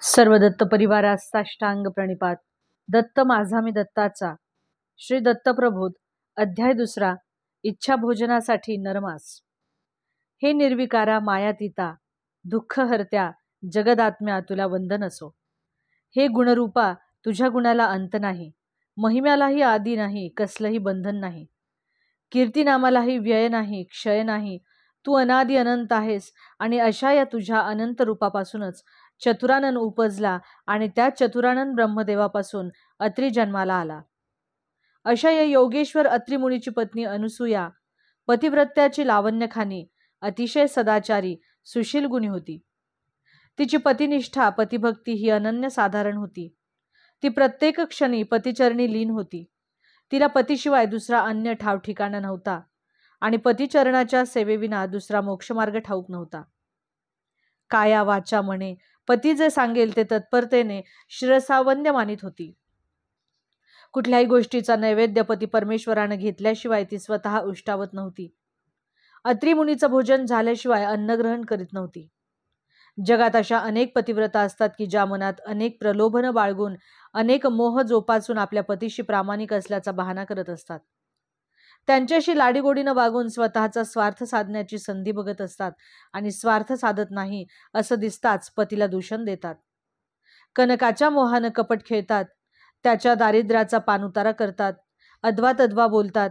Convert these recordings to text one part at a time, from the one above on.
सर्व दत्त परिवारास साष्टांग प्रणिपात. दत्त माझा मी दत्ताचा. श्री दत्तप्रबोध अध्याय 2. इच्छा भोजनासाठी नरमास. हे निर्विकारा मायातीता दुःख हरत्या जगदात्म्या तुला वंदन असो. हे गुणरूपा तुझ्या गुणाला अंत नाही, महिम्यालाही आदी नाही, कसलंही बंधन नाही, कीर्तिनामालाही व्यय नाही, क्षय नाही. तू अनादी अनंत आहेस आणि अशा या तुझ्या अनंत रूपापासूनच चतुरानन उपजला आणि त्या चतुरानन ब्रह्मदेवापासून अत्रि जन्माला आला. अशा या योगेश्वर अत्रि मुनीची पत्नी अनुसूया पतिव्रत्याची लावण्यखानी अतिशय सदाचारी सुशील गुणी होती. तिची पतिनिष्ठा पतिभक्ती ही अनन्य साधारण होती. ती प्रत्येक क्षणी पतिचरणी लीन होती. तिला पतीशिवाय दुसरा अन्य ठाव ठिकाणा नव्हता आणि पतिचरणाच्या सेवेविना दुसरा मोक्षमार्ग ठाऊक नव्हता. काया वाचा म्हणे पती जे सांगेल ते तत्परतेने शिरसावंद्य मानित होती. कुठल्याही गोष्टीचा नैवेद्य पती परमेश्वराने घेतल्याशिवाय ती स्वतः उष्टावत नव्हती. अत्रि मुनीचं भोजन झाल्याशिवाय अन्नग्रहण करीत नव्हती. जगात अशा अनेक पतिव्रता असतात की ज्या मनात अनेक प्रलोभन बाळगून अनेक मोह जोपासून आपल्या पतीशी प्रामाणिक असल्याचा बहाणा करत असतात. त्यांच्याशी लाडीगोडीनं वागून स्वतःचा स्वार्थ साधण्याची संधी बघत असतात आणि स्वार्थ साधत नाही असं दिसताच पतीला दूषण देतात. कनकाच्या मोहानं कपट खेळतात, त्याच्या दारिद्र्याचा पाणउतारा करतात, अद्वा बोलतात,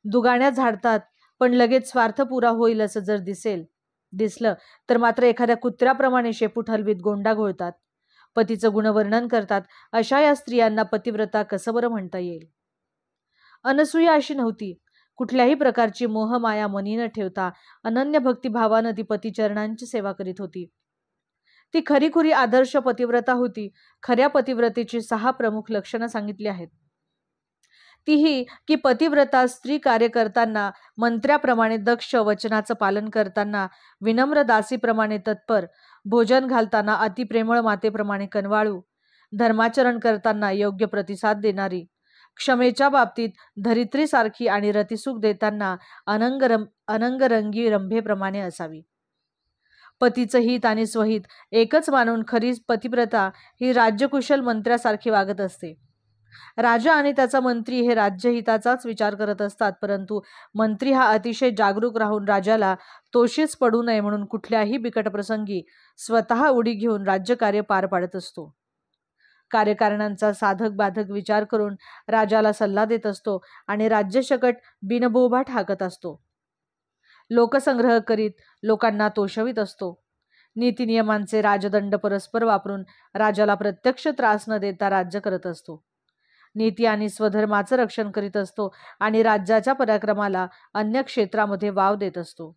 दुगाण्या झाडतात. पण लगेच स्वार्थ पुरा होईल असं जर दिसलं तर मात्र एखाद्या कुत्र्याप्रमाणे शेपूट हलवीत गोंडा घोळतात, पतीचं गुणवर्णन करतात. अशा या स्त्रियांना पतिव्रता कसं बरं म्हणता येईल? अनसूया अशी नव्हती. कुठल्याही प्रकारची मोहमाया मनी न ठेवता अनन्य भक्तिभावानं ती पतिचरणांची सेवा करीत होती. ती खरीखुरी आदर्श पतिव्रता होती. खऱ्या पतिव्रतेची 6 प्रमुख लक्षणं सांगितली आहेत. तीही की पतिव्रता स्त्री कार्य करताना मंत्र्याप्रमाणे दक्ष, वचनाचं पालन करताना विनम्र दासीप्रमाणे तत्पर, भोजन घालताना अतिप्रेमळ मातेप्रमाणे कनवाळू, धर्माचरण करताना योग्य प्रतिसाद देणारी, क्षमेच्या बाबतीत धरित्रीसारखी आणि रतिसुख देताना अनंगरंगी रंभेप्रमाणे असावी. पतीचं हित आणि स्वहित एकच मानून खरी पतिव्रता ही राज्यकुशल मंत्र्यासारखी वागत असते. राजा आणि त्याचा मंत्री हे राज्यहिताचाच विचार करत असतात, परंतु मंत्री हा अतिशय जागरूक राहून राजाला तोशीच पडू नये म्हणून कुठल्याही बिकट प्रसंगी स्वतः उडी घेऊन राज्यकार्य पार पाडत असतो. कार्यकारणांचा साधक बाधक विचार करून राजाला सल्ला देत असतो आणि राज्यशकट बिनबोभाट हाकत असतो. लोकसंग्रह करीत लोकांना तोषवित असतो. नीतिनियमांचे राजदंड परस्पर वापरून राजाला प्रत्यक्ष त्रास न देता राज्य करत असतो. नीती आणि स्वधर्माचं रक्षण करीत असतो आणि राज्याच्या पराक्रमाला अन्य क्षेत्रामध्ये वाव देत असतो.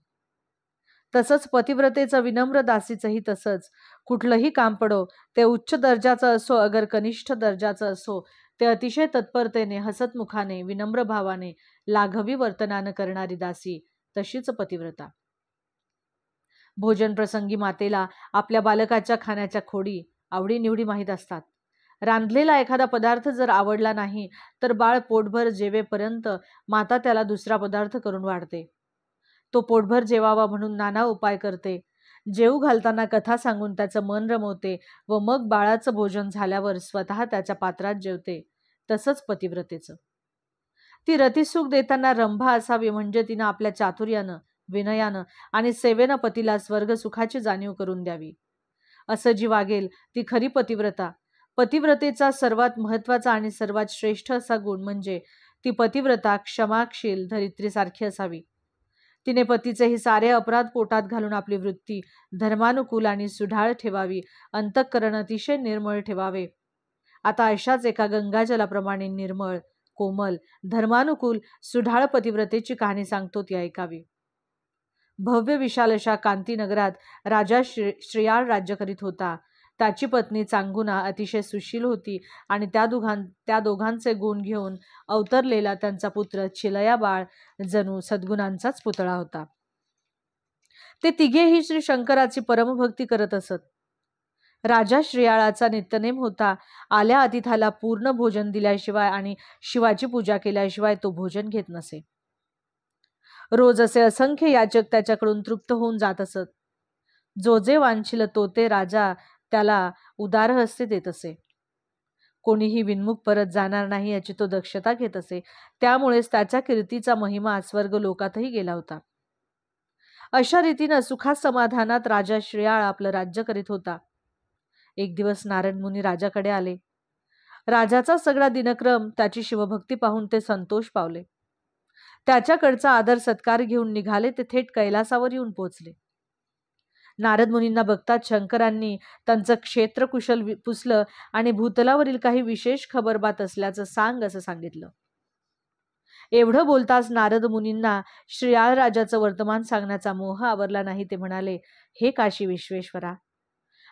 तसंच पतिव्रतेचं विनम्र दासीचंही तसंच. कुठलंही काम पडो ते उच्च दर्जाचं असो अगर कनिष्ठ दर्जाचं असो, ते अतिशय तत्परतेने हसतमुखाने विनम्र भावाने लाघवी वर्तनानं करणारी दासी तशीच पतिव्रता. भोजन प्रसंगी मातेला आपल्या बालकाच्या खाण्याच्या खोडी आवडीनिवडी माहीत असतात. रांधलेला एखादा पदार्थ जर आवडला नाही तर बाळ पोटभर जेवेपर्यंत माता त्याला दुसरा पदार्थ करून वाढते. तो पोटभर जेवावा म्हणून नाना उपाय करते. जेवू घालताना कथा सांगून त्याचं मन रमवते व मग बाळाचं भोजन झाल्यावर स्वतः त्याच्या पात्रात जेवते. तसंच पतिव्रतेचं. ती रतिसुख देताना रंभा असावी, म्हणजे तिनं आपल्या चातुर्यानं, विनयानं आणि सेवेनं पतीला स्वर्गसुखाची जाणीव करून द्यावी. असं जी वागेल ती खरी पतिव्रता. पतिव्रतेचा सर्वात महत्वाचा आणि सर्वात श्रेष्ठ असा गुण म्हणजे ती पतिव्रता क्षमाशील धरित्रीसारखी असावी. तिने पतीचेही सारे अपराध पोटात घालून आपली वृत्ती धर्मानुकूल आणि सुढाळ ठेवावी, अंतःकरण अतिशय निर्मळ ठेवावे. आता अशाच एका गंगाजलाप्रमाणे निर्मळ, कोमल, धर्मानुकूल, सुढाळ पतिव्रतेची कहाणी सांगतो, ती ऐकावी. भव्य विशाल अशा कांतीनगरात राजा श्रेयाळ राज्य करीत होता. त्याची पत्नी चांगुना अतिशय सुशील होती आणि त्या दोघांचे गुण घेऊन अवतरलेला त्यांचा पुत्र चिलया बाळ जणू सद्गुणांचाच पुतळा होता. ते तिघेही श्री शंकराची परमभक्ती करत असत. राजा श्रेयाळाचा नित्यनेम होता, आल्या अतिथाला पूर्ण भोजन दिल्याशिवाय आणि शिवाची पूजा केल्याशिवाय तो भोजन घेत नसे. रोज असे असंख्य याचक त्याच्याकडून तृप्त होऊन जात असत. जो जे वांछिल तो ते राजा त्याला उदार हस्ते देत असे. कोणीही विनमुख परत जाणार नाही याची तो दक्षता घेत असे. त्यामुळेच त्याच्या कीर्तीचा महिमा स्वर्ग लोकातही गेला होता. अशा रीतीनं सुखात समाधानात राजा श्रेयाळ आपलं राज्य करीत होता. एक दिवस नारद मुनी राजाकडे आले. राजाचा सगळा दिनक्रम, त्याची शिवभक्ती पाहून ते संतोष पावले. त्याच्याकडचा आदर सत्कार घेऊन निघाले ते थेट कैलासावर येऊन पोचले. नारद मुनींना बघताच शंकरांनी त्यांचं क्षेत्र कुशल पुसलं आणि भूतलावरील काही विशेष खबरबात असल्याचं सांग असं सांगितलं. एवढं बोलताच नारद मुनींना श्रेयाळ राजाचं वर्तमान सांगण्याचा मोह आवरला नाही. ते म्हणाले, हे काशी विश्वेश्वरा,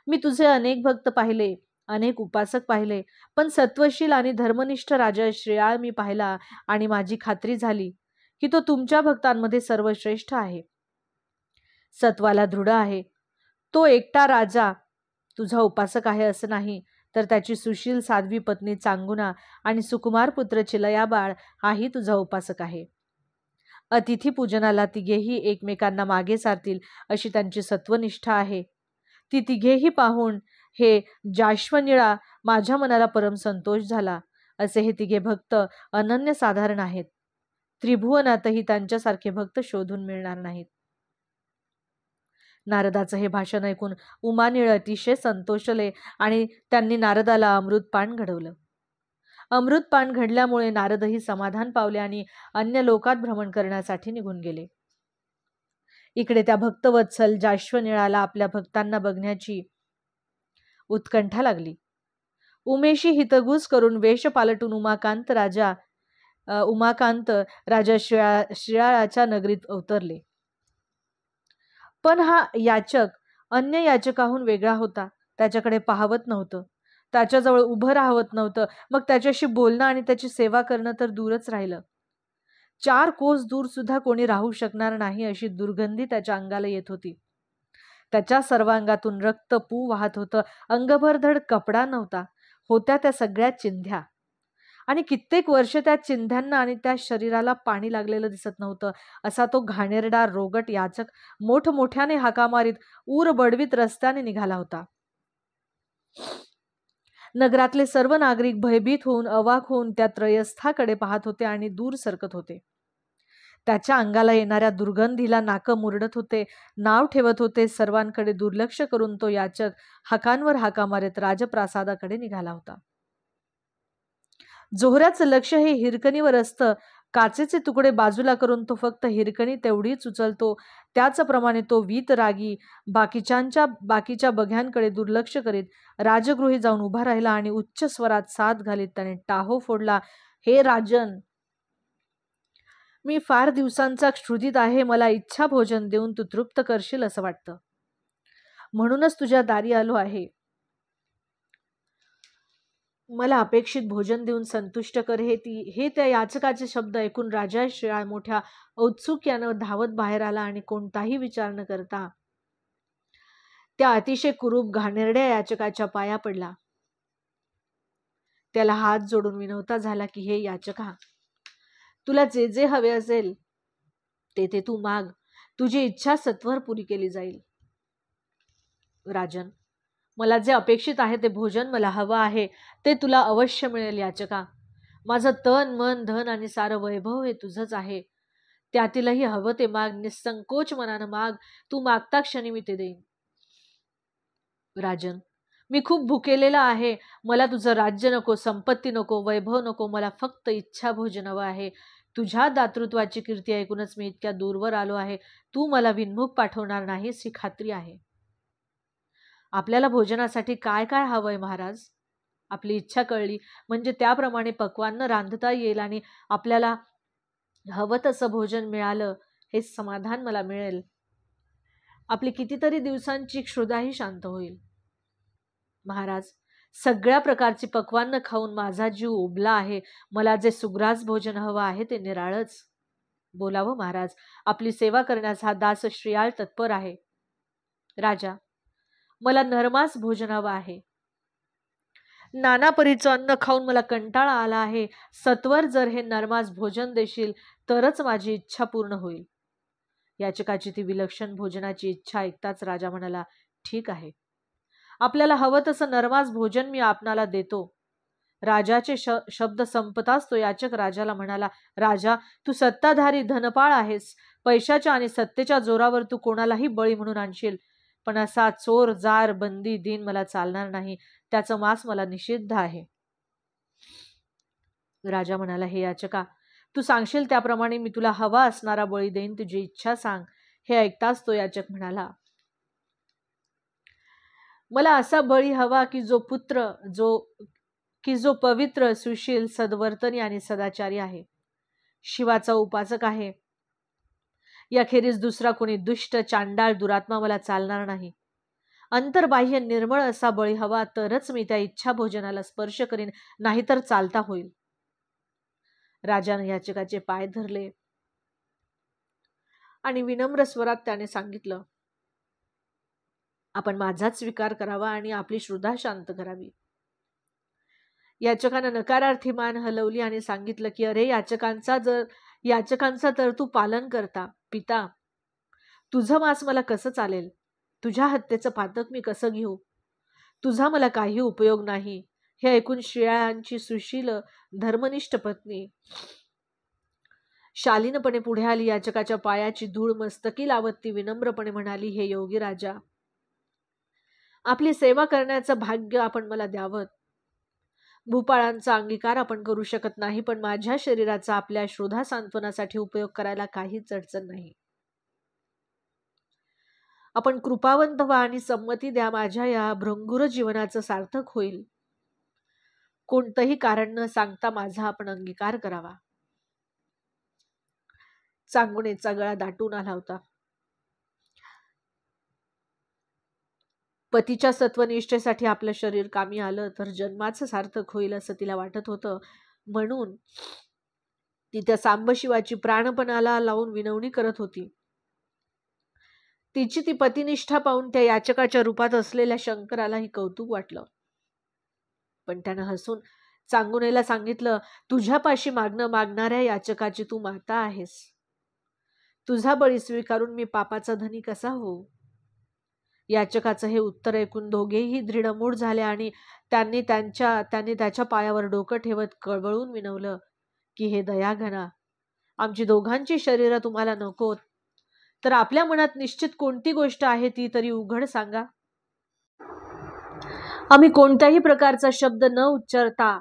मी तुझे अनेक भक्त पाहिले, अनेक उपासक पाहिले, पण सत्वशील आणि धर्मनिष्ठ राजा श्रेयाळ मी पाहिला आणि माझी खात्री झाली की तो तुमच्या भक्तांमध्ये सर्वश्रेष्ठ आहे, सत्वाला दृढ आहे. तो एकटा राजा तुझा उपासक आहे असं नाही, तर त्याची सुशील साध्वी पत्नी चांगुना आणि सुकुमार पुत्र चिलयाबाळ हाही तुझा उपासक आहे. अतिथी पूजनाला तिघेही एकमेकांना मागे सारतील अशी त्यांची सत्वनिष्ठा आहे. ती तिघेही पाहून हे जाश्वनिळा माझ्या मनाला परम संतोष झाला. असे हे तिघे भक्त अनन्यसाधारण आहेत. त्रिभुवनातही त्यांच्यासारखे भक्त शोधून मिळणार नाहीत. नारदाचं हे भाषण ऐकून उमानिळ अतिशय संतोषले आणि त्यांनी नारदाला अमृतपान घडवलं. अमृतपान घडल्यामुळे नारदही समाधान पावले आणि अन्य लोकात भ्रमण करण्यासाठी निघून गेले. इकडे त्या भक्तवत्सल जाश्वनिळाला आपल्या भक्तांना बघण्याची उत्कंठा लागली. उमेशी हितगुज करून वेश पालटून उमाकांत राजा श्रेयाळाच्या नगरीत अवतरले. पण हा याचक अन्य याचकाहून वेगळा होता. त्याच्याकडे पाहवत नव्हतं, त्याच्याजवळ उभं राहवत नव्हतं, मग त्याच्याशी बोलणं आणि त्याची सेवा करणं तर दूरच राहिलं. 4 कोस दूर सुद्धा कोणी राहू शकणार नाही अशी दुर्गंधी त्याच्या अंगाला येत होती. त्याच्या सर्वांगातून रक्त पू वाहत होतं. अंगभर धड कपडा नव्हता. होत्या त्या सगळ्या चिंध्या, आणि कित्येक वर्ष त्या चिंध्यांना आणि त्या शरीराला पाणी लागलेलं दिसत नव्हतं. असा तो घाणेरडा रोगट याचक मोठमोठ्याने हाका मारीत ऊर बडवीत रस्त्याने निघाला होता. नगरातले सर्व नागरिक भयभीत होऊन अवाक होऊन त्या त्रयस्थाकडे पाहत होते आणि दूर सरकत होते. त्याच्या अंगाला येणाऱ्या दुर्गंधीला नाक मुरडत होते, नाव ठेवत होते. सर्वांकडे दुर्लक्ष करून तो याचक हाकांवर हाका मारत राजप्रासादाकडे निघाला होता. जोहऱ्याचं लक्ष हे हिरकणीवर असतं. काचेचे तुकडे बाजूला करून तो फक्त हिरकणी तेवढीच उचलतो. त्याचप्रमाणे तो वीतरागी बाकीच्या बघ्यांकडे दुर्लक्ष करीत राजगृही जाऊन उभा राहिला आणि उच्च स्वरात साद घालीत त्याने टाहो फोडला, हे राजन, मी फार दिवसांचा क्षुधित आहे. मला इच्छा भोजन देऊन तू तृप्त करशील असं वाटतं, म्हणूनच तुझ्या दारी आलो आहे. मला अपेक्षित भोजन देऊन संतुष्ट कर. हे त्या याचकाचे शब्द ऐकून राजा श्रेयाळ मोठ्या औत्सुक्यानं धावत बाहेर आला आणि कोणताही विचार न करता त्या अतिशय कुरूप घाणेरड्या याचकाच्या पाया पडला. त्याला हात जोडून विनवता झाला की हे याचका, तुला जे जे हवे असेल ते तू माग. तुझी इच्छा सत्वर पुरी केली जाईल. राजन, मला जे अपेक्षित आहे ते भोजन मला हवं आहे ते तुला अवश्य मिळेल. याचका, माझं तन मन धन आणि सारं वैभव हे तुझंच आहे. त्यातीलही हवं ते माग. निसंकोच मनानं माग. तू मागता क्षणी मी ते देईन. राजन, मी खूप भुकेलेला आहे. मला तुझं राज्य नको, संपत्ती नको, वैभव नको. मला फक्त इच्छा भोजन हवं आहे. तुझ्या दातृत्वाची कीर्ती ऐकूनच मी इतक्या दूरवर आलो आहे. तू मला विनमुख पाठवणार नाहीस ही खात्री आहे. आपल्याला भोजनासाठी काय काय हवंय महाराज? आपली इच्छा कळली म्हणजे त्याप्रमाणे पक्वान्न रांधता येईल आणि आपल्याला हवं तसं भोजन मिळालं हे समाधान मला मिळेल. आपली कितीतरी दिवसांची क्षुधाही शांत होईल. महाराज, सगळ्या प्रकारची पक्वान्न खाऊन माझा जीव उबला आहे. मला जे सुग्रास भोजन हवं आहे ते निराळच. बोलावं महाराज, आपली सेवा करण्यास हा दास श्रेयाळ तत्पर आहे. राजा, मला नरमास भोजन हवं आहे. नाना परीचं अन्न खाऊन मला कंटाळा आला आहे. सत्वर जर हे नरमास भोजन देशील तरच माझी इच्छा पूर्ण होईल. याचकाची ती विलक्षण भोजनाची इच्छा ऐकताच राजा म्हणाला, ठीक आहे, आपल्याला हवं तसं नरमास भोजन मी आपणाला देतो. राजाचे शब्द संपताच तो याचक राजाला म्हणाला, राजा, तू सत्ताधारी धनपाळ आहेस. पैशाच्या आणि सत्तेच्या जोरावर तू कोणालाही बळी म्हणून आणशील, पण असा चोर, जार, बंदी, दिन मला चालणार नाही. त्याचं मांस मला निषिद्ध आहे. राजा म्हणाला, हे याचका, तू सांगशील त्याप्रमाणे मी तुला हवा असणारा बळी देईन. तुझी इच्छा सांग. हे ऐकताच तो याचक म्हणाला, मला असा बळी हवा की जो पवित्र, सुशील, सद्वर्तनी आणि सदाचारी आहे, शिवाचा उपासक आहे. याखेरीज दुसरा कोणी दुष्ट, चांडाळ, दुरात्मा मला चालणार नाही. अंतर्बाह्य निर्मळ असा बळी हवा, तरच मी त्या इच्छा भोजनाला स्पर्श करीन, नाहीतर चालता होईल. राजाने याचकाचे पाय धरले आणि विनम्र स्वरात त्याने सांगितलं, आपण माझाच स्वीकार करावा आणि आपली श्रद्धा शांत करावी. याचकानं नकारार्थी मान हलवली आणि सांगितलं की, अरे याचकांचा तर तू पालन करता. पिता, तुझं मांस मला कसं चालेल? तुझ्या हत्येचं पातक मी कसं घेऊ? तुझा मला काही उपयोग नाही. हे ऐकून श्रेयांची सुशील, धर्मनिष्ठ पत्नी शालीनपणे पुढे आली. याचकाच्या पायाची धूळ मस्तकी लावत ती विनम्रपणे म्हणाली, हे योगी राजा, आपली सेवा करण्याचं भाग्य आपण मला द्यावं. भूपाळांचा अंगीकार आपण करू शकत नाही, पण माझ्या शरीराचा आपल्या श्रोधा सांत्वनासाठी उपयोग करायला काहीच अडचण नाही. आपण कृपावंत व्हा आणि संमती द्या. माझ्या या भृंगुर जीवनाचं सार्थक होईल. कोणतंही कारण न सांगता माझा आपण अंगीकार करावा. चांगुणेचा गळा दाटून आला होता. पतीच्या सत्वनिष्ठेसाठी आपलं शरीर कामी आलं तर जन्माचं सार्थक होईल असं तिला वाटत होतं. म्हणून ती त्या सांबशिवाची प्राणपणाला लावून विनवणी करत होती. तिची ती पतिनिष्ठा पाहून त्या याचकाच्या रूपात असलेल्या शंकरालाही कौतुक वाटलं. पण त्यानं हसून चांगुनेला सांगितलं, तुझ्यापाशी मागणाऱ्या याचकाची तू माता आहेस. तुझा बळी स्वीकारून मी पापाचा धनी कसा होऊ? याचकाचं हे उत्तर ऐकून दोघेही दृढमूढ झाले आणि त्यांनी त्याच्या पायावर डोकं ठेवत कळवळून विनवलं की, हे दयाघना, आमची दोघांची शरीरं तुम्हाला नको तर आपल्या मनात निश्चित कोणती गोष्ट आहे ती तरी उघड सांगा. आम्ही कोणत्याही प्रकारचा शब्द न उच्चारता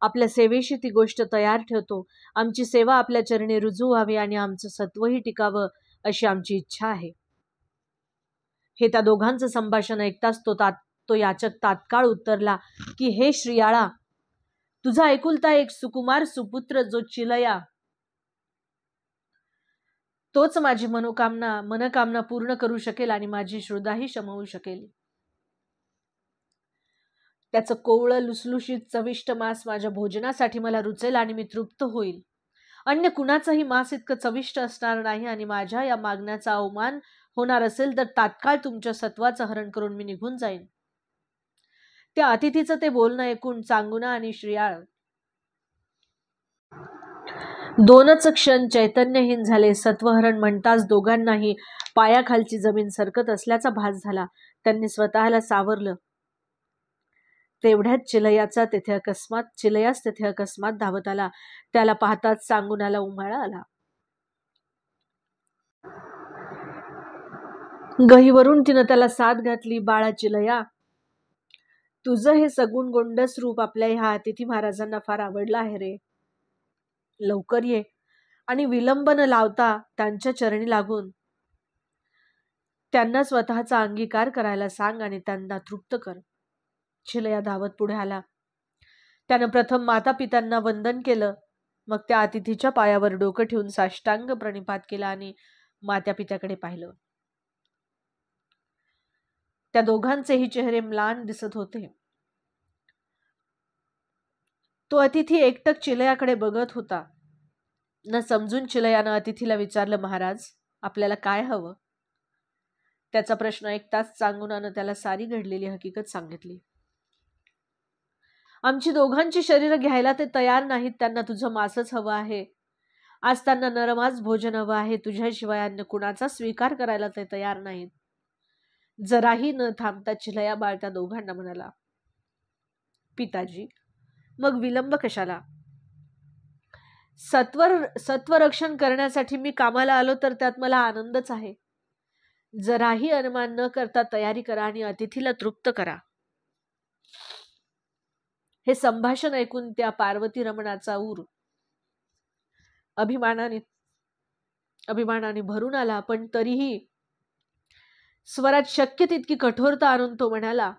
आपल्या सेवेशी ती गोष्ट तयार ठेवतो. आमची सेवा आपल्या चरणी रुजू व्हावी आणि आमचं सत्वही टिकावं अशी आमची इच्छा आहे. हे त्या दोघांचं संभाषण ऐकताच तो याचक तात्काळ उत्तरला की, हे श्रियाळा, तुझा एकुलता एक सुकुमार सुपुत्र जो चिलया, तोच माझी मनकामना पूर्ण करू शकेल आणि माझी श्रद्धाही शमवू शकेल. त्याचं कोवळं, लुसलुशीत, चविष्ट मांस माझ्या भोजनासाठी मला रुचेल आणि मी तृप्त होईल. अन्य कुणाचंही मांस इतकं चविष्ट असणार नाही आणि माझ्या या मागण्याचा अवमान होणार असेल तर तात्काळ तुमच्या सत्वाचं हरण करून मी निघून जाईन. त्या अतिथीचं ते बोलणं ऐकून चांगुना आणि श्रियाळ दोनच क्षण चैतन्यहीन झाले. सत्वहरण म्हणताच दोघांनाही पायाखालची जमीन सरकत असल्याचा भास झाला. त्यांनी स्वतःला सावरलं. तेवढ्यात चिलयास तेथे अकस्मात धावत आला. त्याला पाहताच चांगुनाला उमाळा आला. गहीवरून तिनं त्याला साद घातली. बाळा चिलया, तुझं हे सगुण गोंडस रूप आपल्या ह्या अतिथी महाराजांना फार आवडलं आहे रे. लवकर ये आणि विलंब न लावता त्यांच्या चरणी लागून त्यांना स्वतःचा अंगीकार करायला सांग आणि त्यांना तृप्त कर. चिलया धावत पुढे आला. त्यानं प्रथम माता पित्यांना वंदन केलं. मग त्या अतिथीच्या पायावर डोकं ठेवून साष्टांग प्रणिपात केला आणि मात्या पित्याकडे पाहिलं. त्या दोघांचेही चेहरे म्लान दिसत होते. तो अतिथी एकटक चिलयाकडे बघत होता. न समजून चिलयानं अतिथीला विचारलं, महाराज, आपल्याला काय हवं? त्याचा प्रश्न ऐकताच चांगुनानं त्याला सारी घडलेली हकीकत सांगितली. आमची दोघांची शरीरं घ्यायला ते तयार नाहीत. त्यांना तुझं मांसच हवं आहे. आज त्यांना नरमास भोजन हवं आहे. तुझ्याशिवाय अन्य कुणाचा स्वीकार करायला ते तयार नाहीत. जराही न थांबता चिलया बाळ त्या दोघांना म्हणाला, पिताजी, मग विलंब कशाला? सत्वरक्षण करण्यासाठी मी कामाला आलो तर त्यात मला आनंदच आहे. जराही अनुमान न करता तयारी करा आणि अतिथीला तृप्त करा. हे संभाषण ऐकून त्या पार्वती रमणाचा ऊर अभिमानाने भरून आला, पण तरीही स्वरात शक्य तितकी कठोरता आणून तो म्हणाला,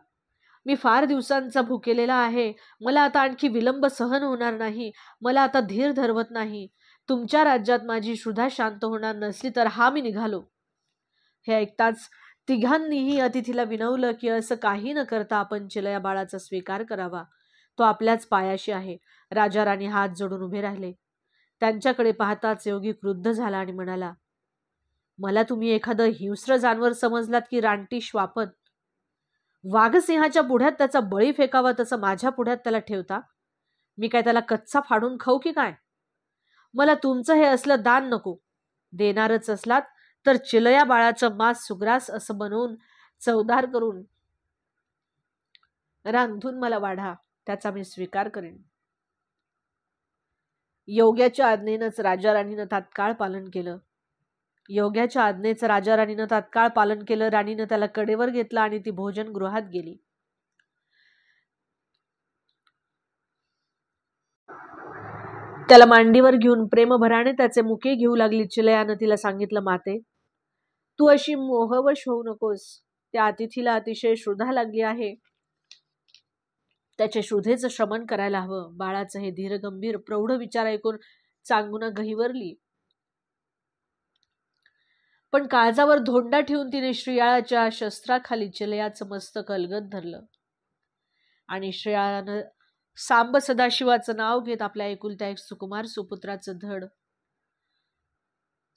मी फार दिवसांचा भुकेलेला आहे. मला आता आणखी विलंब सहन होणार नाही. मला आता धीर धरवत नाही. तुमच्या राज्यात माझी क्षुधा शांत होणार नसली तर हा मी निघालो. हे ऐकताच तिघांनीही अतिथीला विनवलं की असं काही न करता आपण चिलया बाळाचा स्वीकार करावा. तो आपल्याच पायाशी आहे. राजा राणी हात जोडून उभे राहिले. त्यांच्याकडे पाहताच योगी क्रुद्ध झाला आणि म्हणाला, मला तुम्ही एखादं हिंस्र जानवर समजलात की रानटी श्वापद? वाघसिंहाच्या पुढ्यात त्याचा बळी फेकावा तसं माझ्या पुढ्यात त्याला ठेवता? मी काय त्याला कच्चा फाडून खाऊ की काय? मला तुमचं हे असलं दान नको. देणारच असलात तर चिलया बाळाचं मांस सुग्रास असं बनवून चवदार करून रांधून मला वाढा. त्याचा मी स्वीकार करेन. योग्याच्या आज्ञेनंच राजा राणीनं तात्काळ पालन केलं. राणीनं त्याला कडेवर घेतलं आणि ती भोजन गृहात गेली. त्याला मांडीवर घेऊन प्रेमभराने त्याचे मुके घेऊ लागली. चिलयानं तिला सांगितलं, माते, तू अशी मोहवश होऊ नकोस. त्या अतिथीला अतिशय क्षुधा लागली आहे. त्याच्या क्षुधेचं श्रमण करायला हवं. बाळाचं हे धीरगंभीर प्रौढ विचार ऐकून चांगुना गहिवरली. पण काळजावर धोंडा ठेवून तिने श्रीयाळाच्या शस्त्राखाली चिलयाचं मस्तक अलगद धरलं आणि श्रीयाळानं सांब सदाशिवाचं नाव घेत आपल्या एकुलत्या एक सुकुमार सुपुत्राचं धड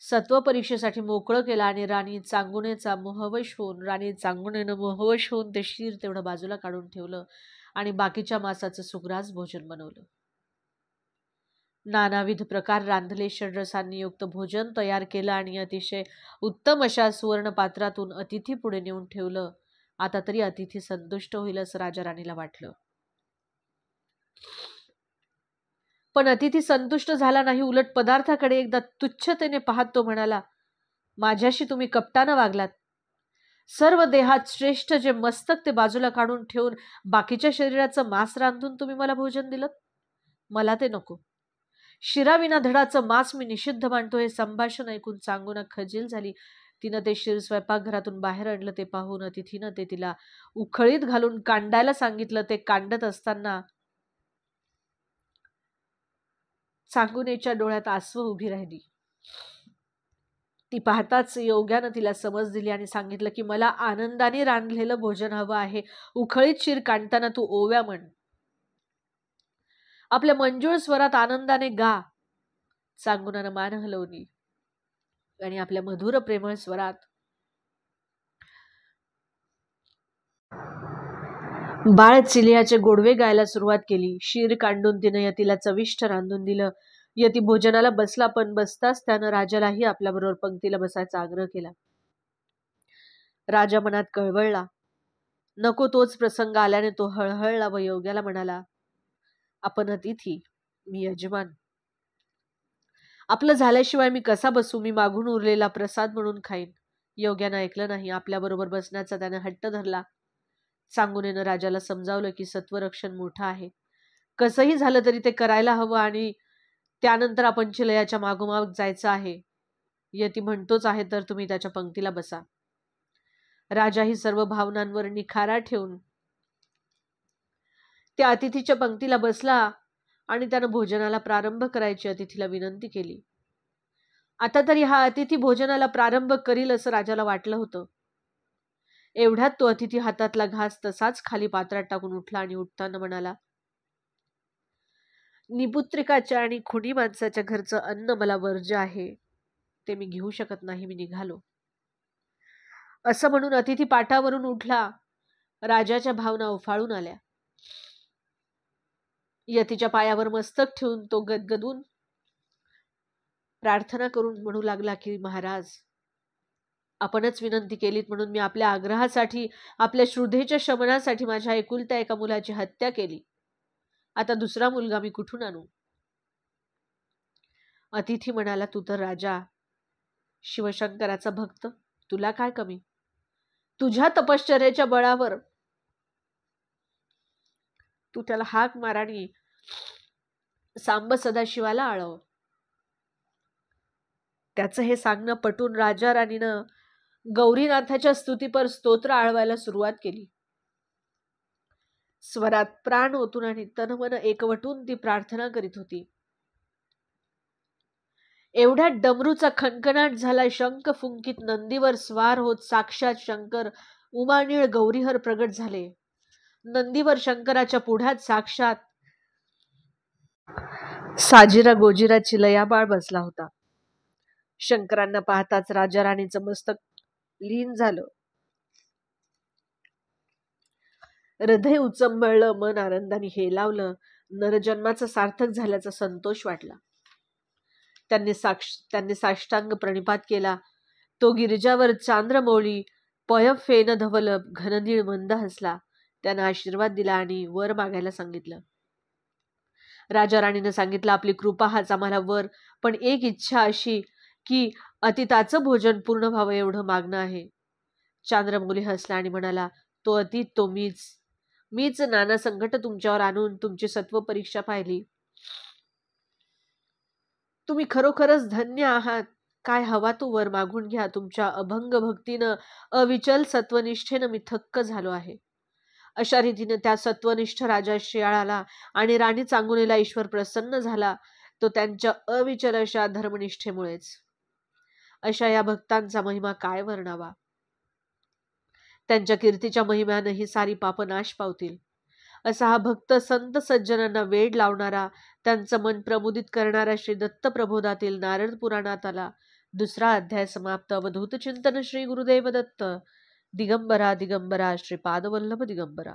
सत्व परीक्षेसाठी मोकळं केलं आणि राणी चांगुनेनं मोहवश होऊन ते शीर तेवढं बाजूला काढून ठेवलं आणि बाकीच्या मासाचं सुग्रास भोजन बनवलं. नानाविध प्रकार रांधले षड्रसांनी युक्त भोजन तयार केलं आणि अतिशय उत्तम अशा सुवर्ण पात्रातून अतिथी पुढे नेऊन ठेवलं. आता तरी अतिथी संतुष्ट होईल असं राजा राणीला वाटलं. पण अतिथी संतुष्ट झाला नाही. उलट पदार्थाकडे एकदा तुच्छतेने पाहत तो म्हणाला, माझ्याशी तुम्ही कपटानं वागलात. सर्व देहात श्रेष्ठ जे मस्तक ते बाजूला काढून ठेवून बाकीच्या शरीराचं मांस रांधून तुम्ही मला भोजन दिलं. मला ते नको. शिराविना धडाचं मांस मी निषिद्ध मानतो. हे संभाषण ऐकून चांगुना खजील झाली. तिनं ते शिर स्वयंपाकघरातून बाहेर आणलं. ते पाहून अतिथीनं ते तिला उखळीत घालून कांडायला सांगितलं. ते कांडत असताना चांगुनेच्या डोळ्यात आसव उभी राहिली. ती पाहताच योग्यानं तिला समज दिली आणि सांगितलं की मला आनंदाने रांधलेलं भोजन हवं आहे. उखळीत शिर काढताना तू ओव्या म्हण. आपल्या मंजूळ स्वरात आनंदाने गा. चांगुनानं मान हलवली आणि आपल्या मधुर प्रेमळ स्वरात बाळ चिलयाचे गोडवे गायला सुरुवात केली. शीर कांडून तिनं यतीला चविष्ट रांधून दिलं. यती भोजनाला बसला, पण बसताच त्यानं राजालाही आपल्याबरोबर पंक्तीला बसायचा आग्रह केला. राजा मनात कळवळला. नको तोच प्रसंग आल्याने तो हळहळला व योग्याला म्हणाला, आपण अतिथी, मी यजमान. आपलं झाल्याशिवाय मी कसा बसू? मी मागून उरलेला प्रसाद म्हणून खाईन. योग्यानं ऐकलं नाही. आपल्याबरोबर बसण्याचा त्यानं हट्ट धरला. चांगुनेनं राजाला समजावलं की सत्वरक्षण मोठं आहे. कसंही झालं तरी ते करायला हवं आणि त्यानंतर आपण चिलयाच्या मागोमाग जायचं आहे. यती म्हणतोच आहे तर तुम्ही त्याच्या पंक्तीला बसा. राजाही सर्व भावनांवर निखारा ठेवून त्या अतिथीच्या पंक्तीला बसला आणि त्यानं भोजनाला प्रारंभ करायची अतिथीला विनंती केली. आता तरी हा अतिथी भोजनाला प्रारंभ करील असं राजाला वाटलं होतं. एवढ्यात तो अतिथी हातातला घास तसाच खाली पात्रात टाकून उठला आणि उठताना म्हणाला, निपुत्रिकाच्या आणि खुनी माणसाच्या घरचं अन्न मला वर्ज्य आहे. ते मी घेऊ शकत नाही. मी निघालो. असं म्हणून अतिथी पाटावरून उठला. राजाच्या भावना उफाळून आल्या. यतीच्या पायावर मस्तक ठेवून तो गदगदून प्रार्थना करून म्हणू लागला की महाराज, आपणच विनंती केलीत म्हणून मी आपल्या आग्रहासाठी, आपल्या श्रद्धेच्या शमनासाठी माझ्या एकुलत्या एका मुलाची हत्या केली. आता दुसरा मुलगा मी कुठून आणू? अतिथी म्हणाला, तू तर राजा, शिवशंकराचा भक्त, तुला काय कमी? तुझ्या तपश्चर्याच्या बळावर तू त्याला हाक मार आणि सांब सदाशिवाला आळव. त्याचं हे सांगणं पटून राजा राणीनं गौरीनाथाच्या स्तुतीपर स्तोत्र आळवायला सुरुवात केली. स्वरात प्राण ओतून आणि तनमन एकवटून ती प्रार्थना करीत होती. एवढ्यात डमरूचा खणखणाट झाला. शंख फुंकीत नंदीवर स्वार होत साक्षात शंकर उमानीळ गौरीहर प्रगट झाले. नंदीवर शंकराच्या पुढ्यात साक्षात साजिरा गोजिराची लयाबाळ बसला होता. शंकरांना पाहताच राजा राणीचं मस्तक लीन झालं. हृदय उचंबळलं, मन आनंदाने हेलावलं. नरजन्माचं सार्थक झाल्याचा संतोष वाटला. त्यांनी साष्टांग प्रणिपात केला. तो गिरिजावर चांद्रमौळी पय फेन धवल घननीळ मंद हसला. त्यानं आशीर्वाद दिला आणि वर मागायला सांगितलं. राजा राणीनं सांगितलं, आपली कृपा हाच आम्हाला वर, पण एक इच्छा अशी की अतीताचं भोजन पूर्ण व्हावं एवढं मागणं आहे. चांद्रमौली हसला आणि म्हणाला, तो अतीत तो मीच नाना संकट तुमच्यावर आणून तुमची सत्व परीक्षा पाहिली. तुम्ही खरोखरच धन्य आहात. काय हवा तो वर मागून घ्या. तुमच्या अभंग भक्तीनं, अविचल सत्वनिष्ठेनं मी थक्क झालो आहे. अशा रीतीने त्या सत्वनिष्ठ राजा शियाळाला आणि राणी चांगुलेला ईश्वर प्रसन्न झाला, तो त्यांच्या अविचल अशा धर्मनिष्ठेमुळेच. अशा या भक्तांचा महिमा काय वर्णावा. त्यांच्या कीर्तीच्या महिम्यानं ही सारी पाप नाश पावतील. असा हा भक्त संत सज्जनांना वेड लावणारा, त्यांचं मन प्रमुदित करणारा श्री दत्त प्रबोधातील नारद पुराणात आला. दुसरा अध्याय समाप्त. अवधूत चिंतन श्री गुरुदेव दत्त. दिगंबरा दिगंबरा श्रीपादवल्लभ दिगंबरा.